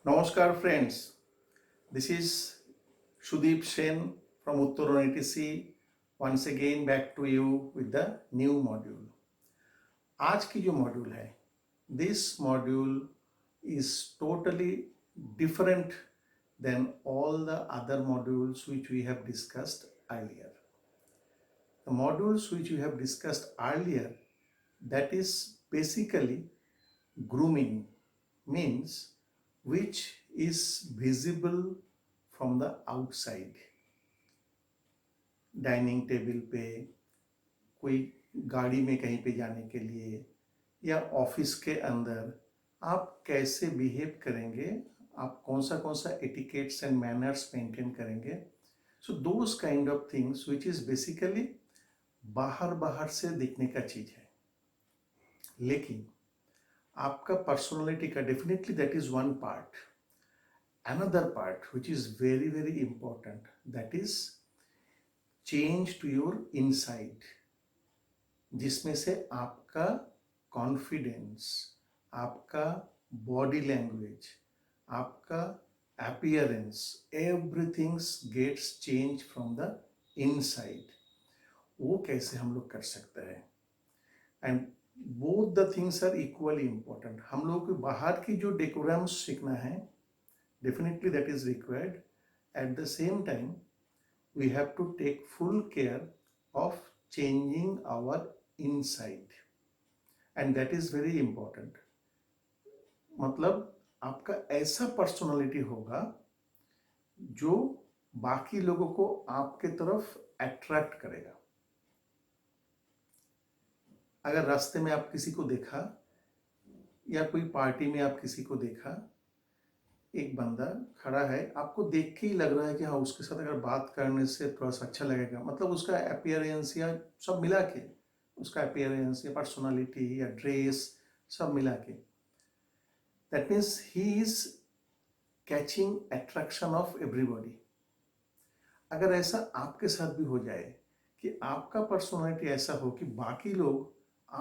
Namaskar friends, this is Shudeep Sen from Uttaran ATC once again back to you with the new module. आज की जो module है, this module is totally different than all the other modules which we have discussed earlier. The modules which we have discussed earlier, that is basically grooming, means which is visible from the outside. Dining table पे, कोई गाड़ी में कहीं पे जाने के लिए या ऑफिस के अंदर आप कैसे बिहेव करेंगे, आप कौन सा एटिकेट्स एंड मैनर्स मेंटेन करेंगे. So those kind of things which is basically बाहर बाहर से दिखने का चीज है. लेकिन आपका पर्सनालिटी का definitely that is one part. Another part which is very very important, that is change to your inside, जिसमें से आपका कॉन्फिडेंस, आपका बॉडी लैंग्वेज, आपका appearance, everything gets changed from the inside. वो कैसे हम लोग कर सकते हैं? And both the things are equally important. हम लोग को बाहर की जो डेकोरम्स सीखना है, definitely that is required. At the same time, we have to take full care of changing our inside, and that is very important. मतलब आपका ऐसा पर्सनालिटी होगा जो बाकी लोगों को आपके तरफ अट्रैक्ट करेगा. अगर रास्ते में आप किसी को देखा या कोई पार्टी में आप किसी को देखा, एक बंदा खड़ा है, आपको देख के ही लग रहा है कि हाँ उसके साथ अगर बात करने से थोड़ा सा अच्छा लगेगा. मतलब उसका अपीयरेंस या सब मिला के, उसका अपीयरेंस या पर्सनालिटी या ड्रेस सब मिला के, that means he is catching attraction of everybody. अगर ऐसा आपके साथ भी हो जाए कि आपका पर्सनालिटी ऐसा हो कि बाकी लोग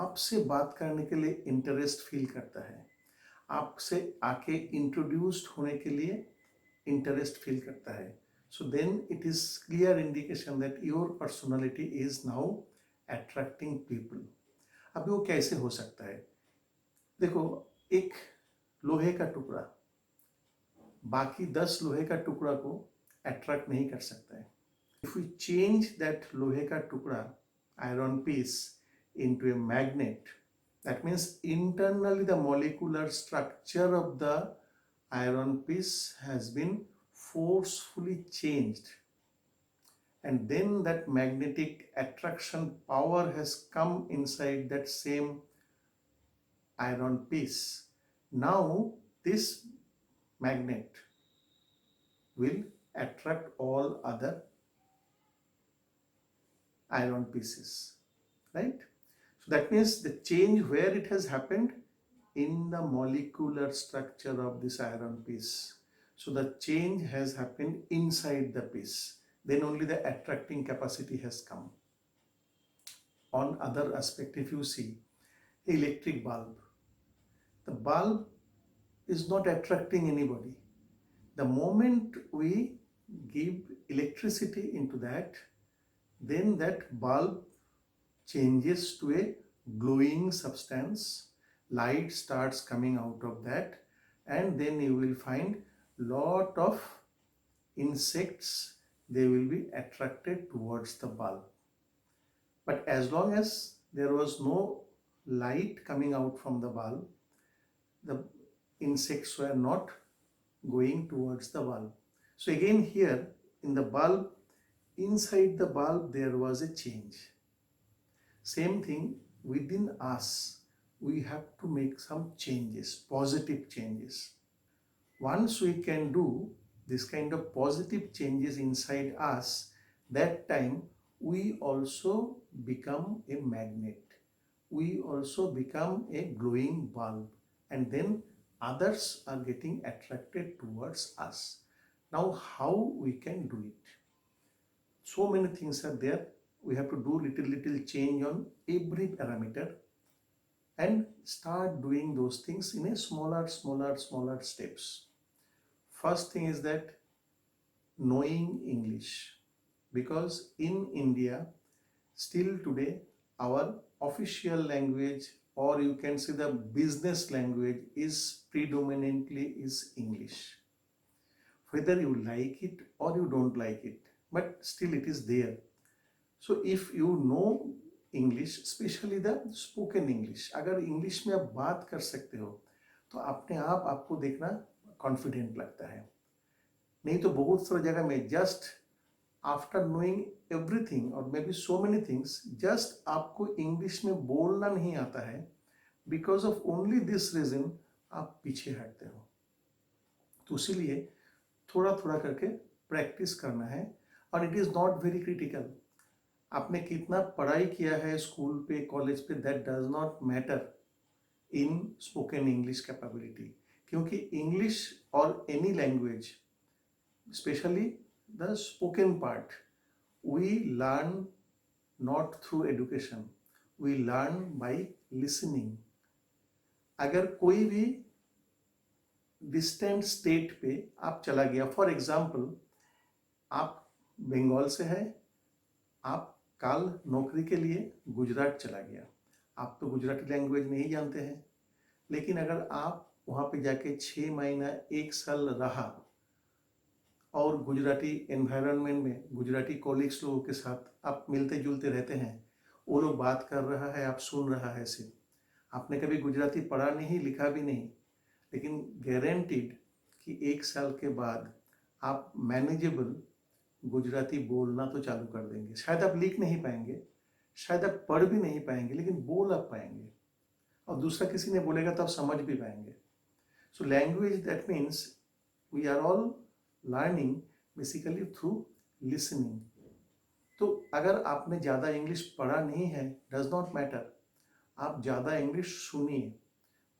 आपसे बात करने के लिए इंटरेस्ट फील करता है, आपसे आके इंट्रोड्यूस्ड होने के लिए इंटरेस्ट फील करता है, so then it is clear indication that your personality is now attracting people. अभी वो कैसे हो सकता है? देखो, एक लोहे का टुकड़ा बाकी 10 लोहे का टुकड़ा को अट्रैक्ट नहीं कर सकता है. इफ वी चेंज दैट लोहे का टुकड़ा, iron piece, into a magnet, that means internally the molecular structure of the iron piece has been forcefully changed, and then that magnetic attraction power has come inside that same iron piece. Now this magnet will attract all other iron pieces, right? So that means the change where it has happened in the molecular structure of this iron piece. So the change has happened inside the piece. Then only the attracting capacity has come. On other aspect, if you see electric bulb, the bulb is not attracting anybody. The moment we give electricity into that, then that bulb changes to a glowing substance, light starts coming out of that, and then you will find lot of insects, they will be attracted towards the bulb. But as long as there was no light coming out from the bulb, the insects were not going towards the bulb. So again here in the bulb, inside the bulb there was a change. Same thing within us, we have to make some changes, positive changes. Once we can do this kind of positive changes inside us, that time we also become a magnet, we also become a glowing bulb, and then others are getting attracted towards us. Now how we can do it? So many things are there. We have to do little change on every parameter and start doing those things in a smaller steps. First thing is that knowing English, because in India, still today, our official language, or you can say the business language, is predominantly is English. Whether you like it or you don't like it, but still it is there. So if you know English, especially the spoken English, अगर English में आप बात कर सकते हो तो अपने आप आपको देखना कॉन्फिडेंट लगता है. नहीं तो बहुत सारी जगह में जस्ट आफ्टर नोइंग एवरीथिंग और maybe so many things, just आपको इंग्लिश में बोलना नहीं आता है, because of only this reason आप पीछे हटते हो. तो इसीलिए थोड़ा थोड़ा करके प्रैक्टिस करना है. और it is not very critical. आपने कितना पढ़ाई किया है स्कूल पे, कॉलेज पे, that does not matter in spoken English capability. क्योंकि इंग्लिश और any language, specially the spoken part, we learn not through education, we learn by listening. अगर कोई भी डिस्टेंट स्टेट पे आप चला गया, फॉर एग्जाम्पल आप बंगाल से है, आप कल नौकरी के लिए गुजरात चला गया, आप तो गुजराती लैंग्वेज नहीं जानते हैं, लेकिन अगर आप वहाँ पे जाके 6 महीना 1 साल रहा और गुजराती एनवायरनमेंट में गुजराती कॉलीग्स लोगों के साथ आप मिलते जुलते रहते हैं, वो लोग बात कर रहा है, आप सुन रहा है सिर्फ, आपने कभी गुजराती पढ़ा नहीं, लिखा भी नहीं, लेकिन गारंटीड कि 1 साल के बाद आप मैनेजेबल गुजराती बोलना तो चालू कर देंगे. शायद आप लिख नहीं पाएंगे, शायद आप पढ़ भी नहीं पाएंगे, लेकिन बोल आप पाएंगे, और दूसरा किसी ने बोलेगा तो आप समझ भी पाएंगे. So language, that means we are all learning basically through listening. तो अगर आपने ज़्यादा इंग्लिश पढ़ा नहीं है, डज नॉट मैटर, आप ज़्यादा इंग्लिश सुनिए.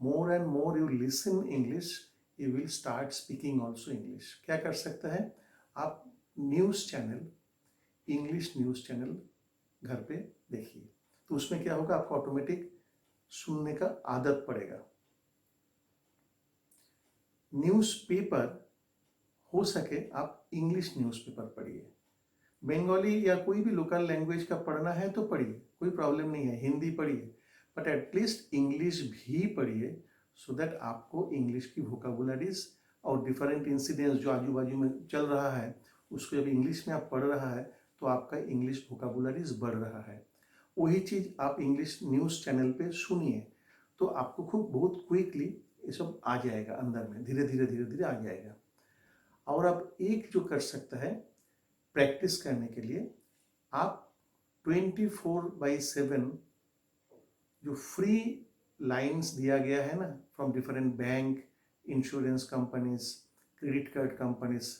More and more you listen English, you will start speaking also English. क्या कर सकते हैं आप, news channel, English news channel घर पे देखिए, तो उसमें क्या होगा, आपको ऑटोमेटिक सुनने का आदत पड़ेगा. न्यूज़पेपर हो सके आप इंग्लिश न्यूज़पेपर पढ़िए. बंगाली या कोई भी लोकल लैंग्वेज का पढ़ना है तो पढ़िए, कोई प्रॉब्लम नहीं है. हिंदी पढ़िए, बट एटलीस्ट इंग्लिश भी पढ़िए, सो दैट आपको इंग्लिश की वोकाबुलरीज और डिफरेंट इंसिडेंट्स जो आजू बाजू में चल रहा है, उसको जब इंग्लिश में आप पढ़ रहा है तो आपका इंग्लिश वोकाबुलरीज बढ़ रहा है. वही चीज़ आप इंग्लिश न्यूज़ चैनल पे सुनिए, तो आपको खूब बहुत क्विकली ये सब आ जाएगा अंदर में, धीरे धीरे धीरे धीरे आ जाएगा. और आप एक जो कर सकता है प्रैक्टिस करने के लिए, आप 24/7 जो फ्री लाइंस दिया गया है ना, from different bank, insurance companies, credit card companies,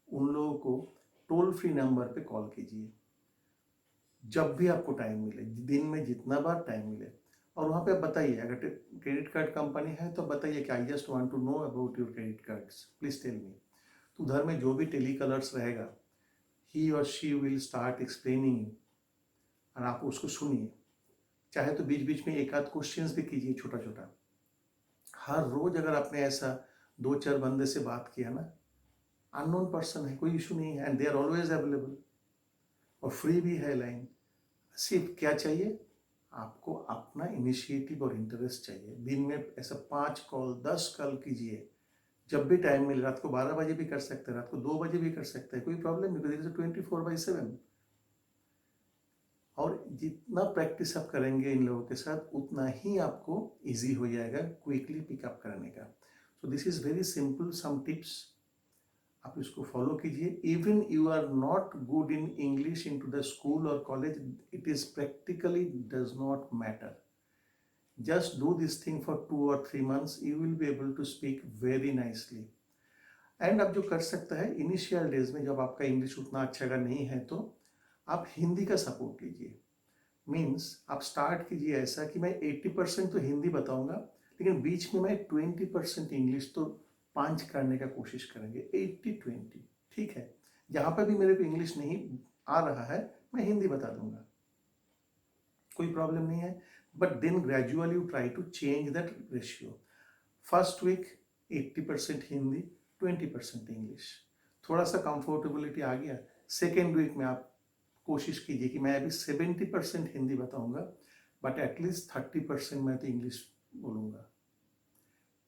उन लोगों को टोल फ्री नंबर पे कॉल कीजिए जब भी आपको टाइम मिले, दिन में जितना बार टाइम मिले. और वहाँ पे आप बताइए, अगर क्रेडिट कार्ड कंपनी है तो बताइए कि I just want to know about your credit cards, please tell me. तो उधर में जो भी टेली कलर्स रहेगा, ही और she will start explaining you, और आप उसको सुनिए. चाहे तो बीच बीच में एक आध क्वेश्चंस भी कीजिए छोटा छोटा. हर रोज अगर आपने ऐसा 2-4 बंदे से बात किया ना, अननोन पर्सन है, कोई इशू नहीं है, and they are always available, और फ्री भी है लाइन. सिर्फ क्या चाहिए, आपको अपना इनिशिएटिव और इंटरेस्ट चाहिए. दिन में ऐसा 5 कॉल 10 कॉल कीजिए, जब भी टाइम मिले. रात को 12 बजे भी कर सकते हैं, रात को 2 बजे भी कर सकते हैं, कोई प्रॉब्लम नहीं, बिकॉज इट इज 24/7. और जितना प्रैक्टिस आप करेंगे इन लोगों के साथ, उतना ही आपको इजी हो जाएगा क्विकली पिकअप करने का. So this is very simple, some tips आप इसको फॉलो कीजिए. Even you are not good in English in to the school और college, it is practically does not matter. Just do this thing for 2 or 3 months, you will be able to speak very nicely. And आप जो कर सकता है, initial days में जब आपका English उतना अच्छा का नहीं है, तो आप हिंदी का सपोर्ट कीजिए. मीन्स आप स्टार्ट कीजिए ऐसा कि मैं 80% तो हिंदी बताऊंगा, लेकिन बीच में मैं 20% इंग्लिश तो पांच करने का कोशिश करेंगे. 80-20, ठीक है. जहाँ पर भी मेरे को इंग्लिश नहीं आ रहा है, मैं हिंदी बता दूंगा, कोई प्रॉब्लम नहीं है. But then gradually you try to change that ratio. First week 80% Hindi, 20% English. थोड़ा सा कंफर्टेबिलिटी आ गया, सेकेंड वीक में आप कोशिश कीजिए कि मैं अभी 70% हिंदी बताऊंगा, बट एटलीस्ट 30% मैं तो इंग्लिश बोलूँगा।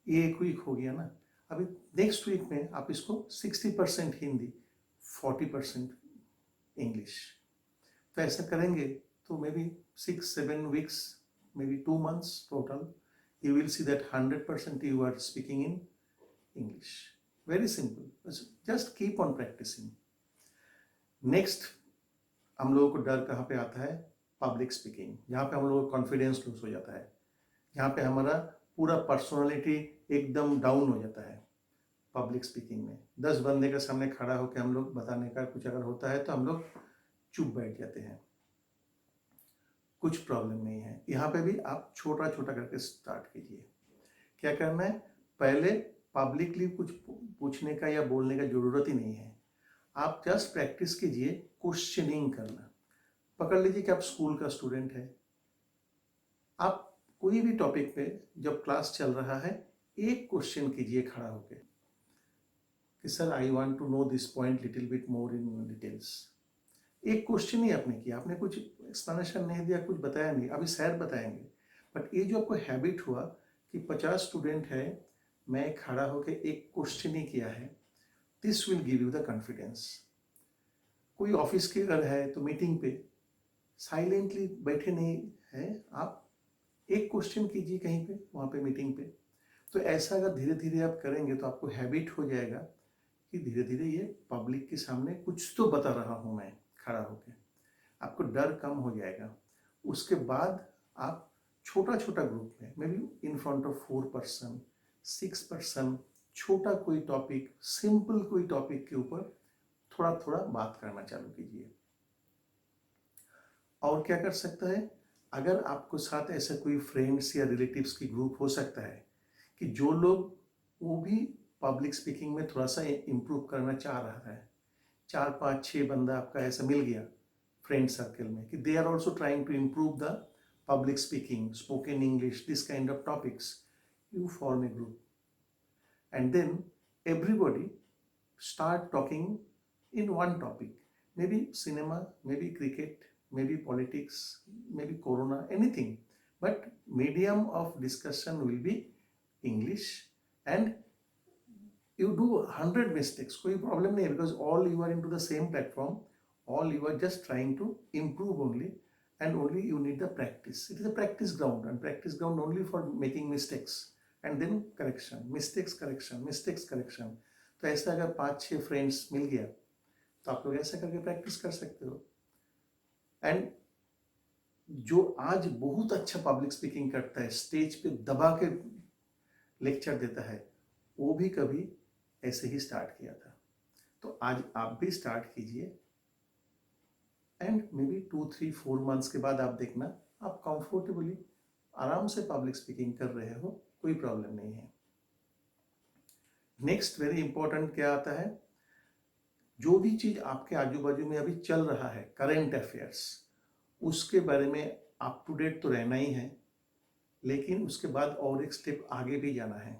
ये एक वीक हो गया ना। अभी नेक्स्ट वीक में आप इसको 60% हिंदी, 40% इंग्लिश, तो ऐसा करेंगे तो may be 6-7 weeks, maybe 2 months total, you will see that 100% you are speaking in English. Very simple, just keep on practicing. Next, हम लोगों को डर कहाँ पे आता है? पब्लिक स्पीकिंग, जहाँ पे हम लोगों को कॉन्फिडेंस लूज हो जाता है, जहाँ पे हमारा पूरा पर्सनालिटी एकदम डाउन हो जाता है। पब्लिक स्पीकिंग में 10 बंदे के सामने खड़ा होकर हम लोग बताने का कुछ अगर होता है तो हम लोग चुप बैठ जाते हैं। कुछ प्रॉब्लम नहीं है, यहाँ पे भी आप छोटा छोटा करके स्टार्ट कीजिए। क्या करना है? पहले पब्लिकली कुछ पूछने का या बोलने का जरूरत ही नहीं है, आप जस्ट प्रैक्टिस कीजिए क्वेश्चनिंग करना। पकड़ लीजिए कि आप स्कूल का स्टूडेंट है, आप कोई भी टॉपिक पे जब क्लास चल रहा है एक क्वेश्चन कीजिए खड़ा होके कि sir I want to know this point little bit more in details. एक क्वेश्चन ही आपने किया, आपने कुछ एक्सप्लेनेशन नहीं दिया, कुछ बताया नहीं, अभी सर बताएंगे। बट ये जो आपको हैबिट हुआ कि 50 स्टूडेंट है, मैं खड़ा होकर एक क्वेश्चन ही किया है, this will give you the confidence. कोई ऑफिस के अगर है तो मीटिंग पे साइलेंटली बैठे नहीं है, आप एक क्वेश्चन कीजिए कहीं पे, वहाँ पे मीटिंग पे। तो ऐसा अगर धीरे धीरे आप करेंगे तो आपको हैबिट हो जाएगा कि धीरे धीरे ये पब्लिक के सामने कुछ तो बता रहा हूँ मैं खड़ा होके, आपको डर कम हो जाएगा। उसके बाद आप छोटा छोटा ग्रुप में, may be in front of 4%, 6%, छोटा कोई टॉपिक, सिंपल कोई टॉपिक के ऊपर थोड़ा थोड़ा बात करना चालू कीजिए। और क्या कर सकता है? अगर आपको साथ ऐसा कोई फ्रेंड्स या रिलेटिव्स की ग्रुप हो सकता है कि जो लोग वो भी पब्लिक स्पीकिंग में थोड़ा सा इम्प्रूव करना चाह रहा है, 4-5-6 बंदा आपका ऐसा मिल गया फ्रेंड सर्कल में कि they are also trying to improve the public speaking, spoken English, this kind of topics, you form a group and then everybody start talking in one topic, maybe cinema, maybe cricket, maybe politics, maybe corona, anything, but medium of discussion will be English, and you do 100 mistakes, koi problem nahi, because all you are into the same platform, all you are just trying to improve only, and only you need the practice. It is a practice ground, and practice ground only for making mistakes and then correction, mistakes correction, mistakes correction. तो ऐसा अगर 5-6 friends मिल गया तो आप लोग ऐसा करके practice कर सकते हो। एंड जो आज बहुत अच्छा पब्लिक स्पीकिंग करता है, स्टेज पे दबा के लेक्चर देता है, वो भी कभी ऐसे ही स्टार्ट किया था। तो आज आप भी स्टार्ट कीजिए, एंड मे बी 2-3-4 मंथ्स के बाद आप देखना आप कंफर्टेबली आराम से पब्लिक स्पीकिंग कर रहे हो, कोई प्रॉब्लम नहीं है। नेक्स्ट वेरी इंपॉर्टेंट क्या आता है? जो भी चीज आपके आजू बाजू में अभी चल रहा है, करेंट अफेयर्स, उसके बारे में अप टू डेट तो रहना ही है, लेकिन उसके बाद और एक स्टेप आगे भी जाना है।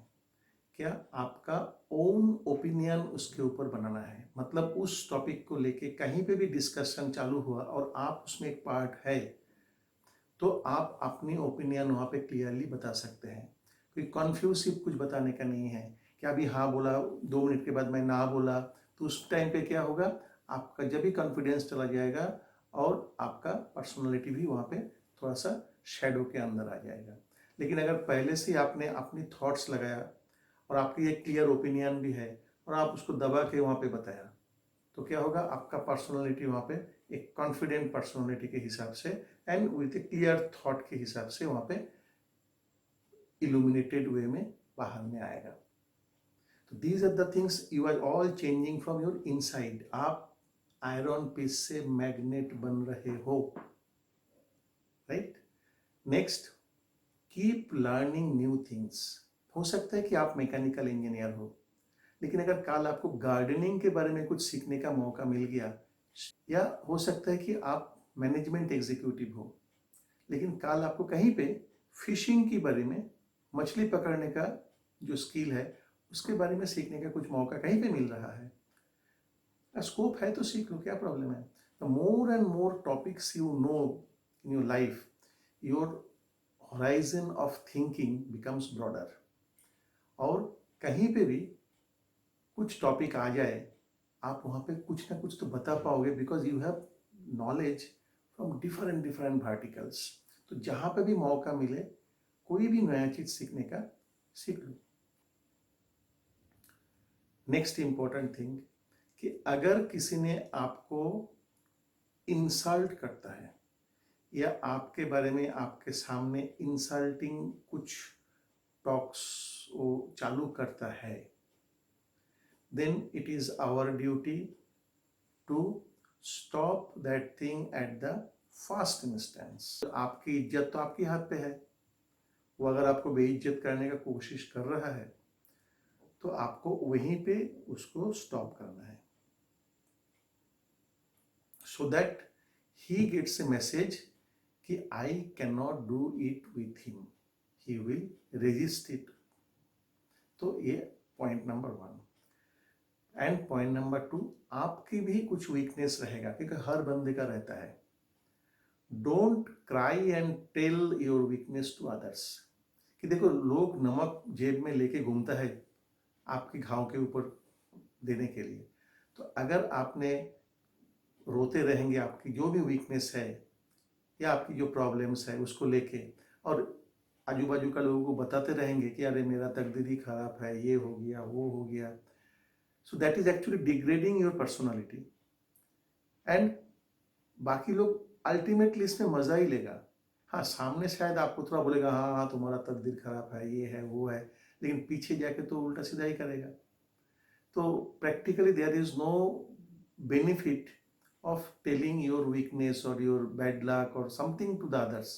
क्या? आपका ओन ओपिनियन उसके ऊपर बनाना है। मतलब उस टॉपिक को लेके कहीं पे भी डिस्कशन चालू हुआ और आप उसमें एक पार्ट है, तो आप अपनी ओपिनियन वहाँ पे क्लियरली बता सकते हैं। कोई कन्फ्यूसिव कुछ बताने का नहीं है कि अभी हाँ बोला, 2 मिनट के बाद मैं ना बोला, तो उस टाइम पे क्या होगा, आपका जब भी कॉन्फिडेंस चला जाएगा और आपका पर्सनालिटी भी वहाँ पे थोड़ा सा शेडो के अंदर आ जाएगा। लेकिन अगर पहले से आपने अपनी थॉट्स लगाया और आपकी एक क्लियर ओपिनियन भी है और आप उसको दबा के वहाँ पे बताया, तो क्या होगा, आपका पर्सनालिटी वहाँ पे एक कॉन्फिडेंट पर्सनालिटी के हिसाब से and with A clear thought के हिसाब से वहाँ पे इल्यूमिनेटेड वे में बाहर में आएगा। तो these are the things, you are all changing from your inside. आप आयरन पीस से मैग्नेट बन रहे हो, right? Next, keep learning new things. हो सकता है कि आप मैकेनिकल इंजीनियर हो, लेकिन अगर कल आपको गार्डनिंग के बारे में कुछ सीखने का मौका मिल गया, या हो सकता है कि आप मैनेजमेंट एग्जीक्यूटिव हो, लेकिन कल आपको कहीं पे फिशिंग के बारे में, मछली पकड़ने का जो स्किल है उसके बारे में सीखने का कुछ मौका कहीं पे मिल रहा है, स्कोप है तो सीख लो, क्या प्रॉब्लम है। The more and more topics you know in your life, your horizon of thinking becomes broader. और कहीं पे भी कुछ टॉपिक आ जाए, आप वहाँ पे कुछ ना कुछ तो बता पाओगे, because you have knowledge from different different verticals. तो जहाँ पे भी मौका मिले, कोई भी नया चीज सीखने का सीख लो। नेक्स्ट इंपॉर्टेंट थिंग कि अगर किसी ने आपको इंसल्ट करता है या आपके बारे में आपके सामने इंसल्टिंग कुछ टॉक्स वो चालू करता है, then it is our duty to stop that thing at the first instance. आपकी इज्जत तो आपके हाथ पे है, वो अगर आपको बेइज्जत करने का कोशिश कर रहा है तो आपको वहीं पे उसको स्टॉप करना है, so that he gets a message कि I can not do it with him, he will resist it. तो ये point number 1। And point number 2, आपकी भी कुछ वीकनेस रहेगा, क्योंकि हर बंदे का रहता है। Don't cry and tell your weakness to others. कि देखो, लोग नमक जेब में लेके घूमता है आपके घाव के ऊपर देने के लिए। तो अगर आपने रोते रहेंगे आपकी जो भी वीकनेस है या आपकी जो प्रॉब्लम्स है उसको लेके, और आजू बाजू का लोगों को बताते रहेंगे कि अरे मेरा तकदीर ही खराब है, ये हो गया वो हो गया, so that is actually degrading your personality. And बाकी लोग अल्टीमेटली इसमें मजा ही लेगा। हाँ, सामने शायद आपको थोड़ा बोलेगा हाँ हाँ तुम्हारा तकदीर खराब है, ये है वो है, लेकिन पीछे जाके तो उल्टा सीधा ही करेगा। तो practically there is no benefit of telling your weakness or your bad luck or something to the others.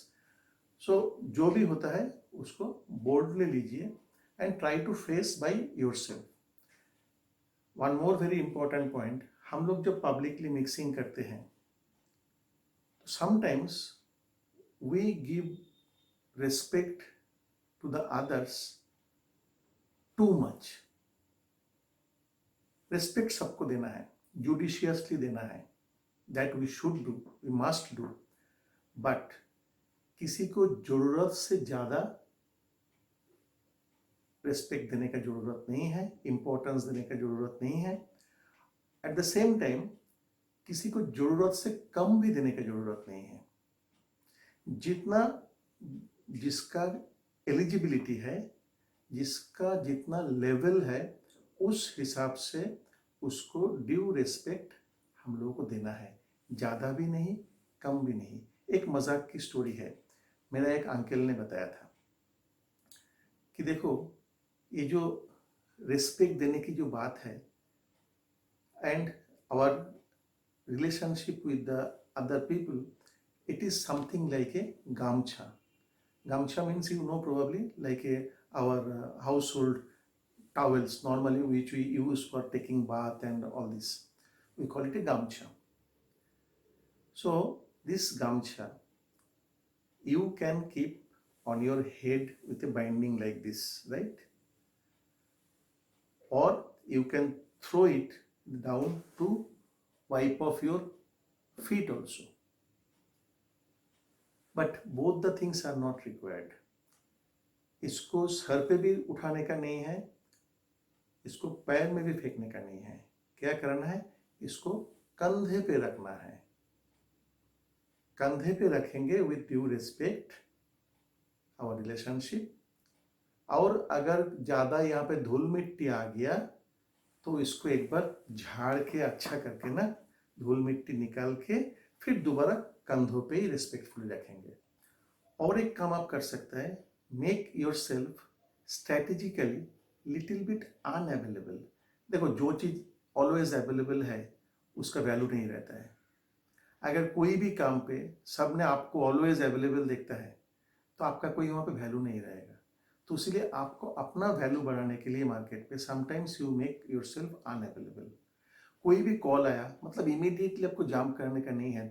So जो भी होता है उसको boldly लीजिए and try to face by yourself. One more very important point, हम लोग जब publicly mixing करते हैं sometimes we give respect to the others too much. Respect सबको देना है, judiciously देना है, that we should do, we must do, but किसी को जरूरत से ज्यादा रिस्पेक्ट देने का जरूरत नहीं है, इंपॉर्टेंस देने का जरूरत नहीं है। एट द सेम टाइम किसी को जरूरत से कम भी देने का जरूरत नहीं है। जितना जिसका एलिजिबिलिटी है, जिसका जितना लेवल है, उस हिसाब से उसको ड्यू रिस्पेक्ट हम लोगों को देना है, ज़्यादा भी नहीं कम भी नहीं। एक मजाक की स्टोरी है, मेरा एक अंकल ने बताया था कि देखो, ये जो रिस्पेक्ट देने की जो बात है and our relationship with the other people, it is something like a gamcha. Gamcha means, you know, probably like our household towels normally which we use for taking bath and all this. We call it a gamcha. So this gamcha you can keep on your head with a binding like this, right? Or you can throw it down to wipe off your feet also. But both the things are not required. इसको सर पे भी उठाने का नहीं है, इसको पैर में भी फेंकने का नहीं है। क्या करना है, इसको कंधे पे रखना है। कंधे पे रखेंगे with due respect our relationship. और अगर ज्यादा यहाँ पे धूल मिट्टी आ गया तो इसको एक बार झाड़ के अच्छा करके ना, धूल मिट्टी निकाल के फिर दोबारा कंधों पे ही रिस्पेक्टफुली रखेंगे। और एक काम आप कर सकते हैं, make your self strategically little bit unavailable. देखो, जो चीज ऑलवेज अवेलेबल है उसका वैल्यू नहीं रहता है। अगर कोई भी काम पे सबने आपको ऑलवेज अवेलेबल देखता है तो आपका कोई वहाँ पे वैल्यू नहीं रहेगा। तो इसलिए आपको अपना वैल्यू बढ़ाने के लिए मार्केट पे sometimes you make your self unavailable. कोई भी कॉल आया, मतलब इमीडिएटली आपको जाम करने का नहीं है,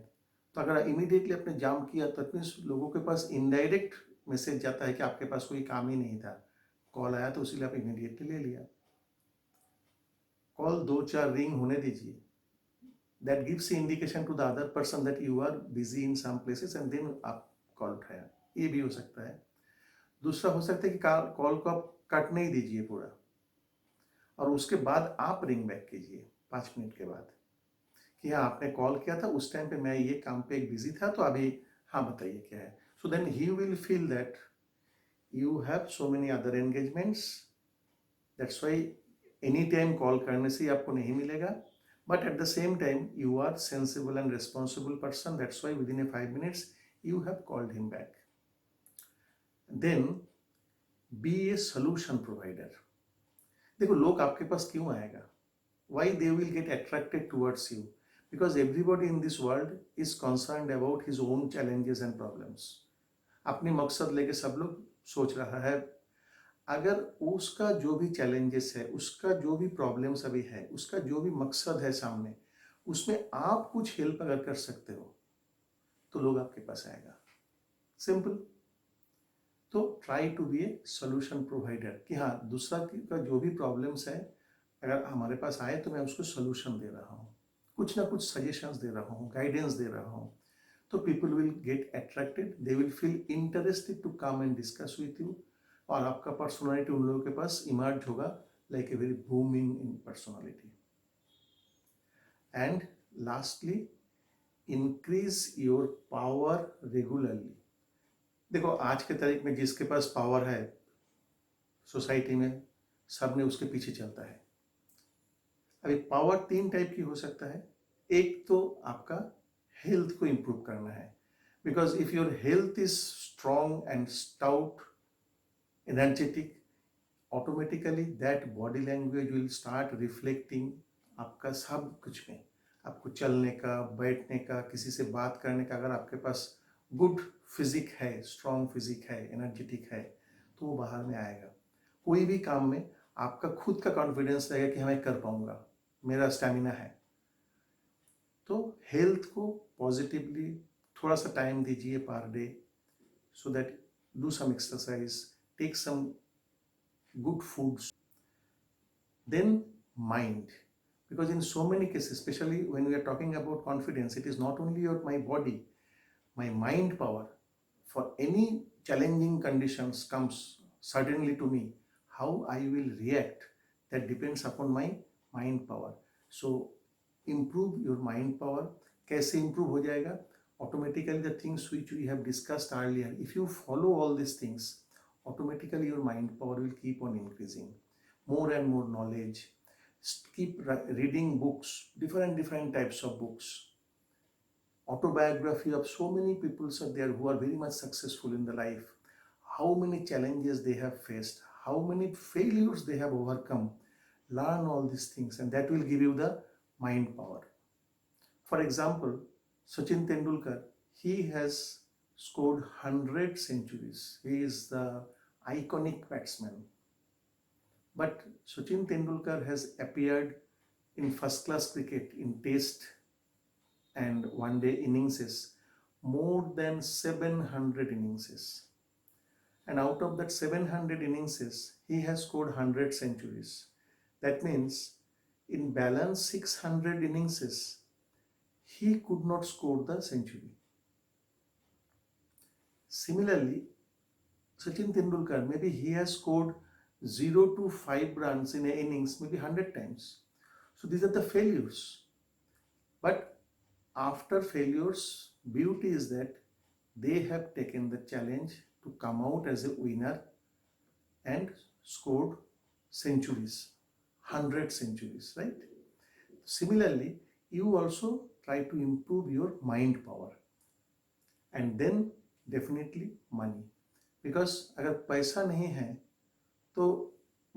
तो अगर इमीडिएटली आपने जाम किया तो मीन्स लोगों के पास इनडायरेक्ट मैसेज जाता है कि आपके पास कोई काम ही नहीं था, कॉल आया तो इसीलिए आप इमीडिएटली ले लिया। कॉल 2-4 रिंग होने दीजिए. That gives the indication to the other person that you are busy in some places and then आप कॉल उठाया. ये भी हो सकता है. दूसरा हो सकता है कि कॉल को आप काटने ही दीजिए पूरा और उसके बाद आप रिंग बैक कीजिए 5 मिनट के बाद कि हाँ आपने कॉल किया था उस टाइम पे मैं ये काम पे एक बिजी था तो अभी हाँ बताइए क्या है. So then he will feel that you have so many other engagements, that's why any time call करने से आपको नहीं मिलेगा. But at the same time, you are sensible and responsible person. That's why within a 5 minutes, you have called him back. Then, be a solution provider. देखो लोग आपके पास क्यों आएगा? Why they will get attracted towards you? Because everybody in this world is concerned about his own challenges and problems. अपनी मकसद लेके सब लोग सोच रहा है. अगर उसका जो भी चैलेंजेस है, उसका जो भी प्रॉब्लम्स अभी है, उसका जो भी मकसद है सामने, उसमें आप कुछ हेल्प अगर कर सकते हो तो लोग आपके पास आएगा. सिंपल. तो try to be a solution provider कि हाँ दूसरा का जो भी प्रॉब्लम्स है अगर हमारे पास आए तो मैं उसको सोल्यूशन दे रहा हूँ, कुछ ना कुछ सजेशंस दे रहा हूँ, गाइडेंस दे रहा हूँ. तो people will get attracted, they will feel interested to come and discuss with you और आपका पर्सनालिटी उन लोगों के पास इमर्ज होगा like a very booming in personality. And lastly, increase your power regularly. देखो आज के तारीख में जिसके पास पावर है सोसाइटी में सब ने उसके पीछे चलता है. अभी पावर 3 टाइप की हो सकता है. एक तो आपका हेल्थ को इम्प्रूव करना है, because if your health is strong and stout energetic, automatically that body language will start reflecting आपका सब कुछ में. आपको चलने का, बैठने का, किसी से बात करने का, अगर आपके पास गुड फिजिक है, स्ट्रॉन्ग फिजिक है, एनर्जेटिक है तो वो बाहर में आएगा. कोई भी काम में आपका खुद का कॉन्फिडेंस रहेगा कि मैं कर पाऊंगा, मेरा स्टैमिना है. तो हेल्थ को पॉजिटिवली थोड़ा सा टाइम दीजिए per day, so that do some exercise, take some good foods. Then mind, because in so many cases, especially when we are talking about confidence, it is not only my body, my mind power. For any challenging conditions comes suddenly to me, how I will react, that depends upon my mind power. So improve your mind power. कैसे improve हो जाएगा? Automatically the things which we have discussed earlier, if you follow all these things, automatically your mind power will keep on increasing. More and more knowledge. Keep reading books, different types of books. Autobiography of so many people are there who are very much successful in the life. How many challenges they have faced, how many failures they have overcome. Learn all these things and that will give you the mind power. For example, Sachin Tendulkar, he has scored 100 centuries. He is the iconic batsman. But Sachin Tendulkar has appeared in first class cricket in test and one day innings more than 700 innings. And out of that 700 innings, he has scored 100 centuries. That means in balance 600 innings, he could not score the century. Similarly, Sachin Tendulkar, maybe he has scored 0 to 5 runs in an innings, maybe 100 times. So these are the failures. But after failures, beauty is that they have taken the challenge to come out as a winner and scored centuries, 100 centuries, right? Similarly, you also try to improve your mind power and then definitely money. Because अगर पैसा नहीं है तो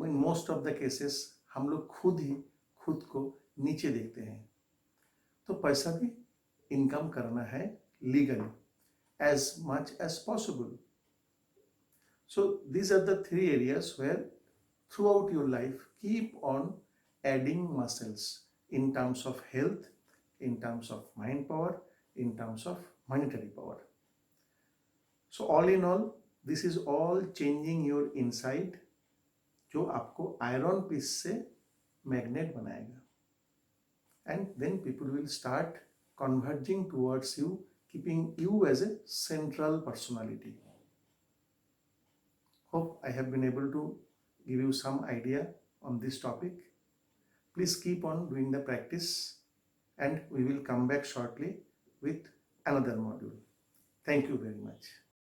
in most of the cases हम लोग खुद को नीचे देखते हैं. तो पैसा भी इनकम करना है legally as much as possible. So these are the 3 areas where throughout your life keep on adding muscles in terms of health, in terms of mind power, in terms of monetary power. So all in all, this is all changing your inside, जो आपको iron piece से magnet बनाएगा and then people will start converging towards you, keeping you as a central personality. Hope I have been able to give you some idea on this topic. Please keep on doing the practice and we will come back shortly with another module. Thank you very much.